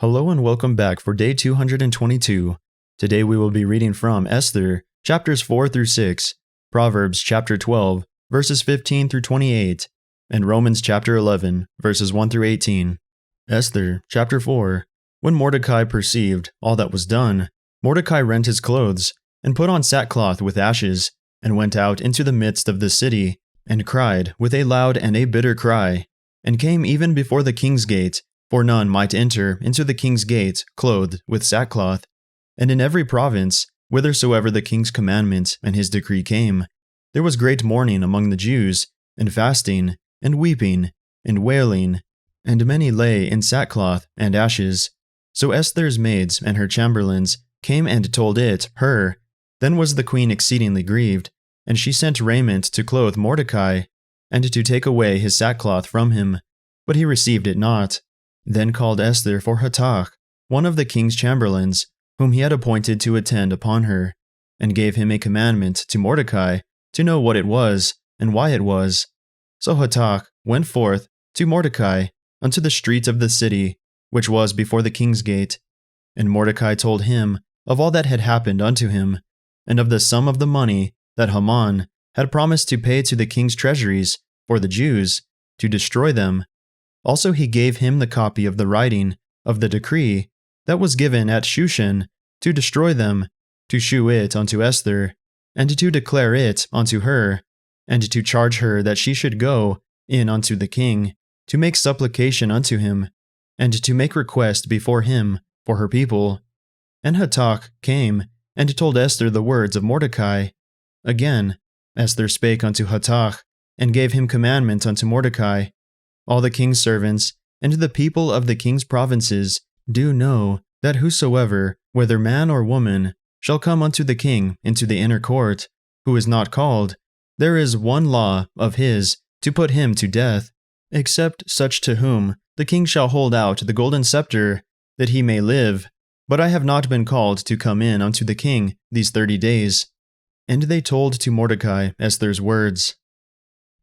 Hello and welcome back for day 222. Today we will be reading from Esther, chapters 4 through 6, Proverbs Chapter 12, verses 15 through 28, and Romans Chapter 11, verses 1 through 18. Esther, Chapter 4. When Mordecai perceived all that was done, Mordecai rent his clothes, and put on sackcloth with ashes, and went out into the midst of the city, and cried with a loud and a bitter cry, and came even before the king's gate, for none might enter into the king's gate clothed with sackcloth. And in every province, whithersoever the king's commandment and his decree came, there was great mourning among the Jews, and fasting, and weeping, and wailing, and many lay in sackcloth and ashes. So Esther's maids and her chamberlains came and told it her. Then was the queen exceedingly grieved, and she sent raiment to clothe Mordecai, and to take away his sackcloth from him, but he received it not. Then called Esther for Hatach, one of the king's chamberlains, whom he had appointed to attend upon her, and gave him a commandment to Mordecai to know what it was, and why it was. So Hatach went forth to Mordecai unto the street of the city, which was before the king's gate. And Mordecai told him of all that had happened unto him, and of the sum of the money that Haman had promised to pay to the king's treasuries for the Jews, to destroy them. Also he gave him the copy of the writing of the decree that was given at Shushan to destroy them, to shew it unto Esther, and to declare it unto her, and to charge her that she should go in unto the king, to make supplication unto him, and to make request before him for her people. And Hatach came and told Esther the words of Mordecai. Again, Esther spake unto Hatach, and gave him commandment unto Mordecai. All the king's servants and the people of the king's provinces do know that whosoever, whether man or woman, shall come unto the king into the inner court, who is not called, there is one law of his to put him to death, except such to whom the king shall hold out the golden scepter, that he may live. But I have not been called to come in unto the king these 30 days. And they told to Mordecai Esther's words.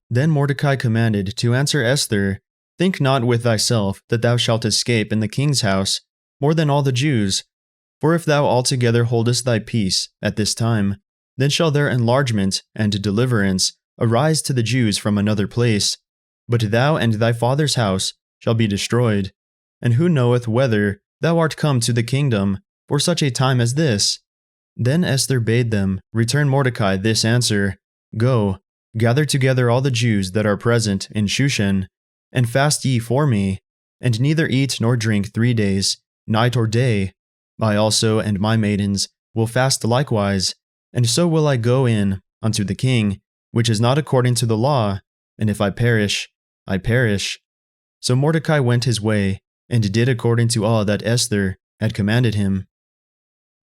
Then Mordecai commanded to answer Esther, Think not with thyself that thou shalt escape in the king's house more than all the Jews. For if thou altogether holdest thy peace at this time, then shall their enlargement and deliverance arise to the Jews from another place. But thou and thy father's house shall be destroyed. And who knoweth whether thou art come to the kingdom for such a time as this? Then Esther bade them return Mordecai this answer, Go, gather together all the Jews that are present in Shushan, and fast ye for me, and neither eat nor drink 3 days, night or day. I also and my maidens will fast likewise, and so will I go in unto the king, which is not according to the law, and if I perish, I perish. So Mordecai went his way, and did according to all that Esther had commanded him.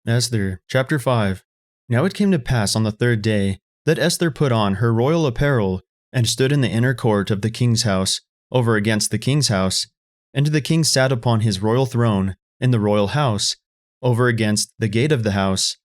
Esther, Chapter 5. Now it came to pass on the 3rd day, that Esther put on her royal apparel, and stood in the inner court of the king's house, over against the king's house. And the king sat upon his royal throne in the royal house, over against the gate of the house.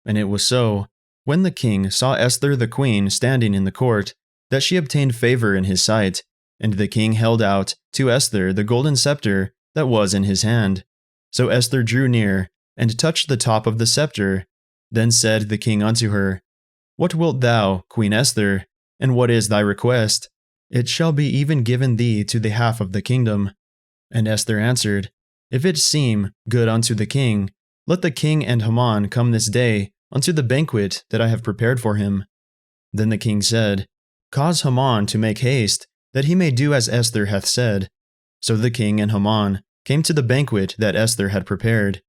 And it was so, when the king saw Esther the queen standing in the court, that she obtained favor in his sight, and the king held out to Esther the golden scepter that was in his hand. So Esther drew near, and touched the top of the scepter. Then said the king unto her, What wilt thou, Queen Esther, and what is thy request? It shall be even given thee to the half of the kingdom. And Esther answered, If it seem good unto the king, let the king and Haman come this day unto the banquet that I have prepared for him. Then the king said, Cause Haman to make haste, that he may do as Esther hath said. So the king and Haman came to the banquet that Esther had prepared.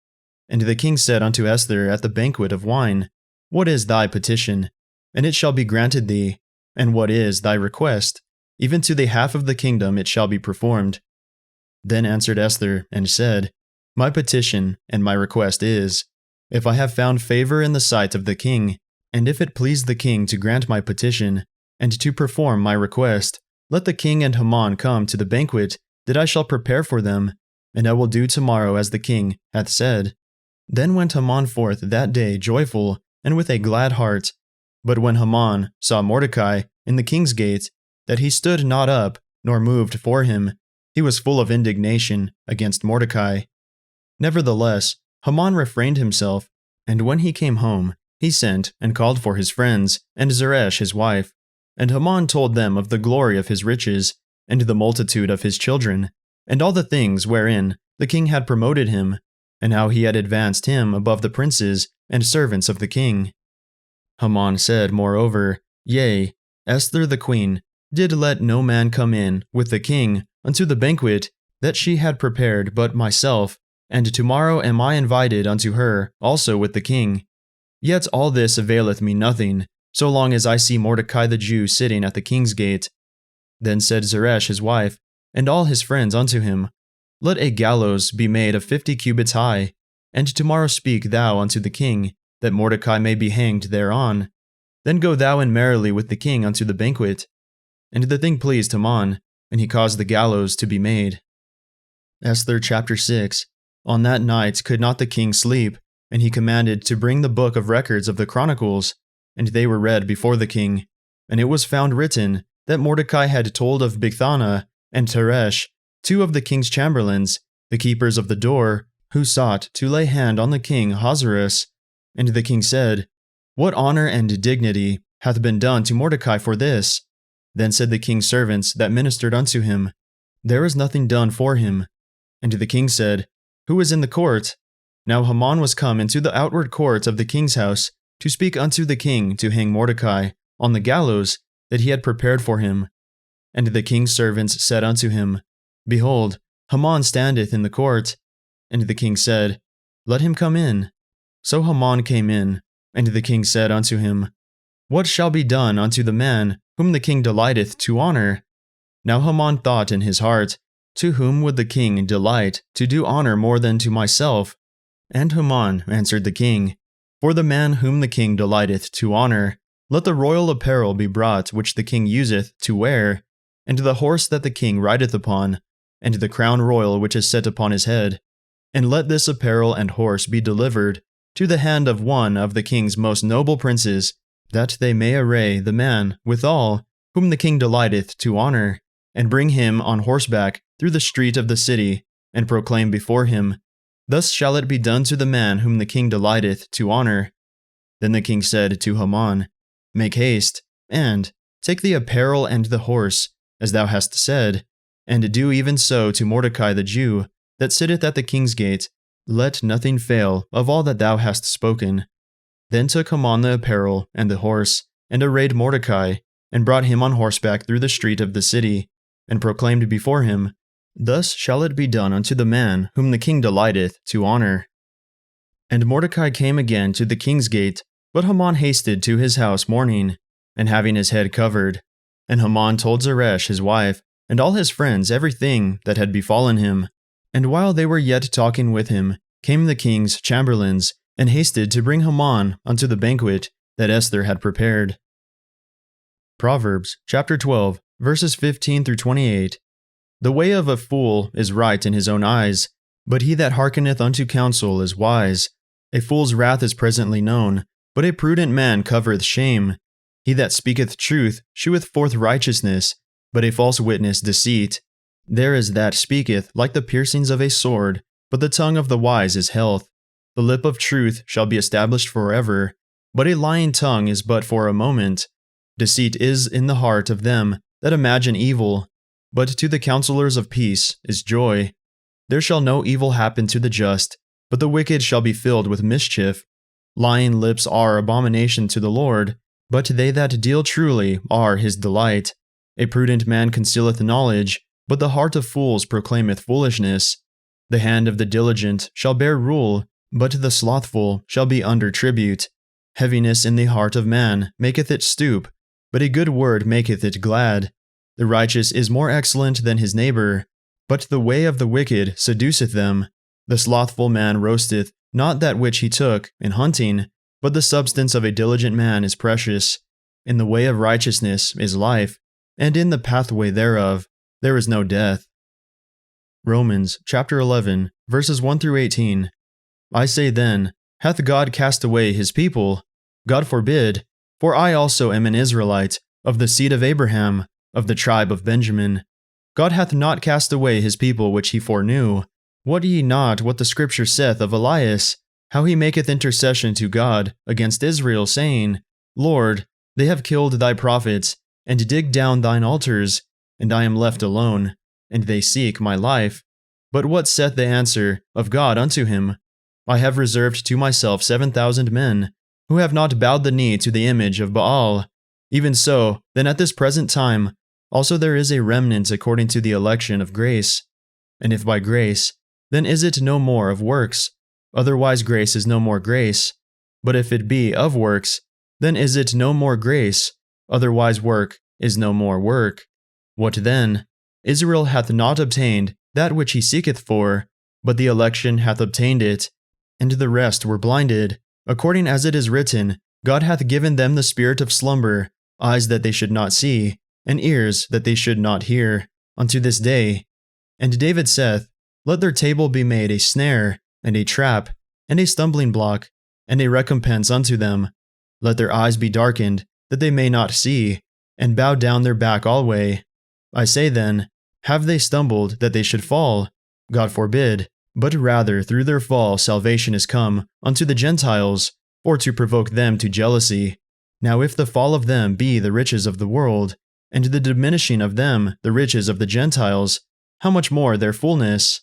And the king said unto Esther at the banquet of wine, What is thy petition? And it shall be granted thee. And what is thy request? Even to the half of the kingdom it shall be performed. Then answered Esther, and said, My petition and my request is, if I have found favor in the sight of the king, and if it please the king to grant my petition, and to perform my request, let the king and Haman come to the banquet that I shall prepare for them, and I will do tomorrow as the king hath said. Then went Haman forth that day joyful, and with a glad heart. But when Haman saw Mordecai in the king's gate, that he stood not up, nor moved for him, he was full of indignation against Mordecai. Nevertheless, Haman refrained himself, and when he came home, he sent and called for his friends and Zeresh his wife. And Haman told them of the glory of his riches, and the multitude of his children, and all the things wherein the king had promoted him, and how he had advanced him above the princes and servants of the king. Haman said, moreover, Yea, Esther the queen did let no man come in with the king unto the banquet that she had prepared but myself, and tomorrow am I invited unto her also with the king. Yet all this availeth me nothing, so long as I see Mordecai the Jew sitting at the king's gate. Then said Zeresh his wife, and all his friends unto him, Let a gallows be made of 50 cubits high, and tomorrow speak thou unto the king, that Mordecai may be hanged thereon. Then go thou in merrily with the king unto the banquet. And the thing pleased Haman, and he caused the gallows to be made. Esther Chapter 6. On that night could not the king sleep, and he commanded to bring the book of records of the chronicles, and they were read before the king. And it was found written that Mordecai had told of Bigthana and Teresh, 2 of the king's chamberlains, the keepers of the door, who sought to lay hand on the king Ahasuerus. And the king said, What honor and dignity hath been done to Mordecai for this? Then said the king's servants that ministered unto him, There is nothing done for him. And the king said, Who is in the court? Now Haman was come into the outward court of the king's house to speak unto the king to hang Mordecai on the gallows that he had prepared for him. And the king's servants said unto him, Behold, Haman standeth in the court. And the king said, Let him come in. So Haman came in, and the king said unto him, What shall be done unto the man whom the king delighteth to honor? Now Haman thought in his heart, To whom would the king delight to do honor more than to myself? And Haman answered the king, For the man whom the king delighteth to honor, let the royal apparel be brought which the king useth to wear, and the horse that the king rideth upon, and the crown royal which is set upon his head. And let this apparel and horse be delivered to the hand of one of the king's most noble princes, that they may array the man withal whom the king delighteth to honor, and bring him on horseback through the street of the city, and proclaim before him, Thus shall it be done to the man whom the king delighteth to honor. Then the king said to Haman, Make haste, and take the apparel and the horse, as thou hast said, and do even so to Mordecai the Jew, that sitteth at the king's gate. Let nothing fail of all that thou hast spoken. Then took Haman the apparel and the horse, and arrayed Mordecai, and brought him on horseback through the street of the city, and proclaimed before him, Thus shall it be done unto the man whom the king delighteth to honor. And Mordecai came again to the king's gate, but Haman hasted to his house mourning, and having his head covered. And Haman told Zeresh his wife, and all his friends everything that had befallen him. And while they were yet talking with him, came the king's chamberlains, and hasted to bring Haman unto the banquet that Esther had prepared. Proverbs Chapter 12, verses 15 through 28. The way of a fool is right in his own eyes, but he that hearkeneth unto counsel is wise. A fool's wrath is presently known, but a prudent man covereth shame. He that speaketh truth sheweth forth righteousness, but a false witness deceit. There is that speaketh like the piercings of a sword, but the tongue of the wise is health. The lip of truth shall be established forever, but a lying tongue is but for a moment. Deceit is in the heart of them that imagine evil, but to the counselors of peace is joy. There shall no evil happen to the just, but the wicked shall be filled with mischief. Lying lips are abomination to the Lord, but they that deal truly are his delight. A prudent man concealeth knowledge, but the heart of fools proclaimeth foolishness. The hand of the diligent shall bear rule, but the slothful shall be under tribute. Heaviness in the heart of man maketh it stoop, but a good word maketh it glad. The righteous is more excellent than his neighbor, but the way of the wicked seduceth them. The slothful man roasteth not that which he took in hunting, but the substance of a diligent man is precious. In the way of righteousness is life, and in the pathway thereof there is no death. Romans Chapter 11, verses 1 through 18. I say then, hath God cast away his people? God forbid, for I also am an Israelite, of the seed of Abraham, of the tribe of Benjamin. God hath not cast away his people which he foreknew. Wot ye not what the Scripture saith of Elias, how he maketh intercession to God against Israel, saying, Lord, they have killed thy prophets, and digged down thine altars, and I am left alone, and they seek my life. But what saith the answer of God unto him? I have reserved to myself 7,000 men, who have not bowed the knee to the image of Baal. Even so, then at this present time, also there is a remnant according to the election of grace. And if by grace, then is it no more of works, otherwise grace is no more grace. But if it be of works, then is it no more grace, otherwise work is no more work. What then? Israel hath not obtained that which he seeketh for, but the election hath obtained it, and the rest were blinded. According as it is written, God hath given them the spirit of slumber, eyes that they should not see, and ears that they should not hear, unto this day. And David saith, Let their table be made a snare, and a trap, and a stumbling block, and a recompense unto them. Let their eyes be darkened, that they may not see, and bow down their back alway. I say then, have they stumbled that they should fall? God forbid. But rather through their fall salvation is come unto the Gentiles, or to provoke them to jealousy. Now if the fall of them be the riches of the world, and the diminishing of them the riches of the Gentiles, how much more their fullness?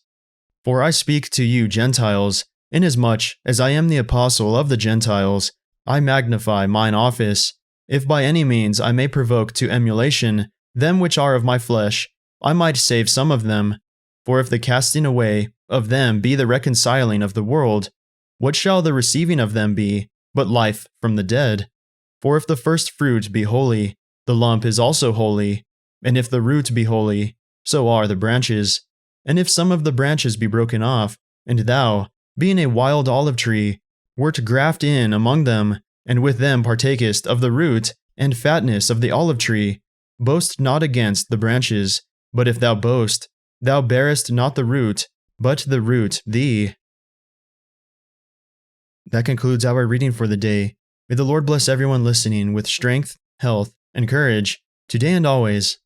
For I speak to you Gentiles, inasmuch as I am the apostle of the Gentiles, I magnify mine office, if by any means I may provoke to emulation them which are of my flesh, I might save some of them. For if the casting away of them be the reconciling of the world, what shall the receiving of them be, but life from the dead? For if the first fruit be holy, the lump is also holy, and if the root be holy, so are the branches. And if some of the branches be broken off, and thou, being a wild olive tree, wert graft in among them, and with them partakest of the root and fatness of the olive tree, boast not against the branches, but if thou boast, thou bearest not the root, but the root thee. That concludes our reading for the day. May the Lord bless everyone listening with strength, health, and courage, today and always.